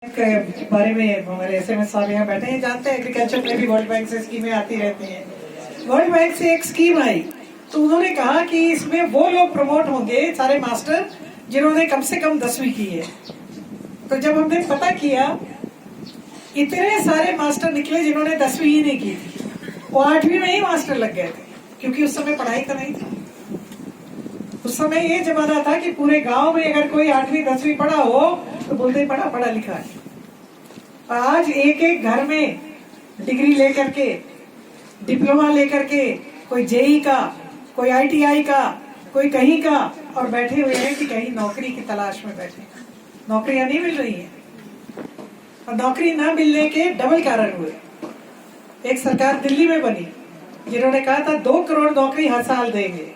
के बारे में हमारे एसएमएस साहब यहाँ बैठे हैं, जानते हैं एग्रीकल्चर में भी वर्ल्ड बैंक से स्कीमें आती रहती हैं। वर्ल्ड बैंक से एक स्कीम आई तो उन्होंने कहा कि इसमें वो लोग प्रमोट होंगे, सारे मास्टर जिन्होंने कम से कम 10वीं की है। तो जब हमने पता किया, इतने सारे मास्टर निकले जिन्होंने 10वीं ही नहीं की थी, वो 8वीं में ही मास्टर लग गए थे, क्योंकि उस समय पढ़ाई का नहीं था। उस समय ये जमाना था कि पूरे गांव में अगर कोई 8वीं 10वीं पढ़ा हो तो बोलते पढ़ा पढ़ा लिखा है। आज एक एक घर में डिग्री लेकर के, डिप्लोमा लेकर के, कोई जेई का, कोई आईटीआई का, कोई कहीं का, और बैठे हुए हैं कि कहीं नौकरी की तलाश में बैठे। नौकरियां नहीं मिल रही हैं, और नौकरी ना मिलने के डबल कारण हुए। एक सरकार दिल्ली में बनी जिन्होंने कहा था 2 करोड़ नौकरी हर साल देंगे,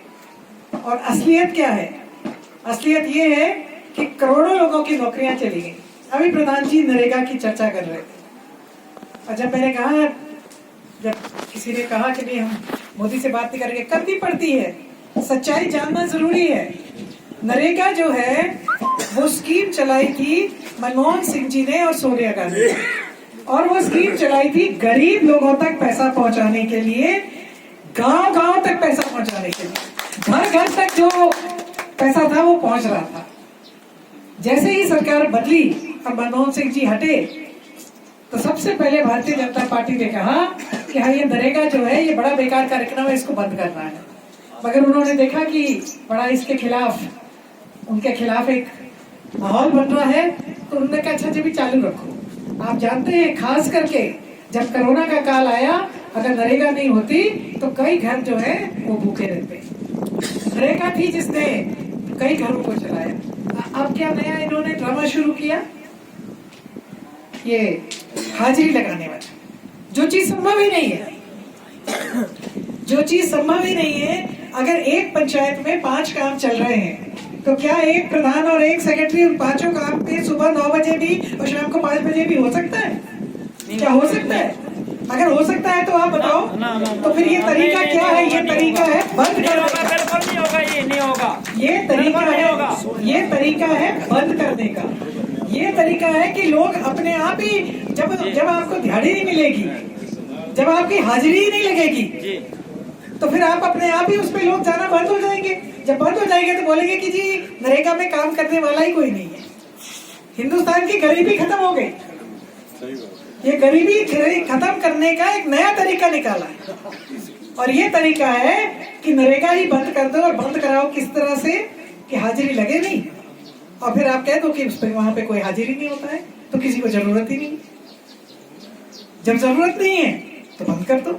और असलियत क्या है? असलियत ये है कि करोड़ों लोगों की नौकरियां चली गई। अभी प्रधान जी नरेगा की चर्चा कर रहे थे, और जब मैंने कहा, जब किसी ने कहा कि नहीं हम मोदी से बात नहीं करेंगे, करनी पड़ती है, सच्चाई जानना जरूरी है। नरेगा जो है वो स्कीम चलाई थी मनमोहन सिंह जी ने और सोनिया गांधी ने, और वो स्कीम चलाई थी गरीब लोगों तक पैसा पहुंचाने के लिए, गांव गांव तक पैसा पहुंचाने के लिए, घर घर तक जो पैसा था वो पहुंच रहा था। जैसे ही सरकार बदली और मनमोहन सिंह जी हटे, तो सबसे पहले भारतीय जनता पार्टी ने कहा कि हाँ, ये नरेगा जो है ये बड़ा बेकार कार्यक्रम है, इसको बंद करना है। मगर उन्होंने देखा कि बड़ा इसके खिलाफ, उनके खिलाफ एक माहौल बन रहा है, तो उन्होंने कहा अच्छा जी भी चालू रखो। आप जानते हैं, खास करके जब कोरोना का काल आया, अगर नरेगा नहीं होती तो कई घर जो है वो भूखे रहते। नरेगा थी जिसने कई घरों को चलाया। अब क्या नया इन्होंने ड्रामा शुरू किया? ये हाजिरी लगाने वाला, जो चीज संभव ही नहीं है, जो चीज संभव ही नहीं है। अगर एक पंचायत में 5 काम चल रहे हैं, तो क्या एक प्रधान और एक सेक्रेटरी उन 5 काम पे सुबह 9 बजे भी और शाम को 5 बजे भी हो सकता है? क्या हो सकता है? अगर हो सकता है तो आप बताओ। तो फिर ये तरीका क्या है? ये तरीका है बंद करने का। नहीं होगा, ये नहीं होगा। ये तरीका है, ये तरीका है बंद करने का। ये तरीका है कि लोग अपने आप ही, जब आपको दिहाड़ी नहीं मिलेगी, जब आपकी हाजिरी ही नहीं लगेगी, तो फिर आप अपने आप ही उस पे लोग जाना बंद हो जाएंगे। जब बंद हो जाएंगे तो बोलेंगे कि जी नरेगा में काम करने वाला ही कोई नहीं है। हिंदुस्तान की गरीबी खत्म हो गई। ये गरीबी खत्म करने का एक नया तरीका निकाला है, और ये तरीका है कि नरेगा ही बंद कर दो, और बंद कराओ किस तरह से कि हाजिरी लगे नहीं, और फिर आप कह दो कि उस पे वहां पे कोई हाजिरी नहीं होता है, तो किसी को जरूरत ही नहीं। जब जरूरत नहीं है तो बंद कर दो।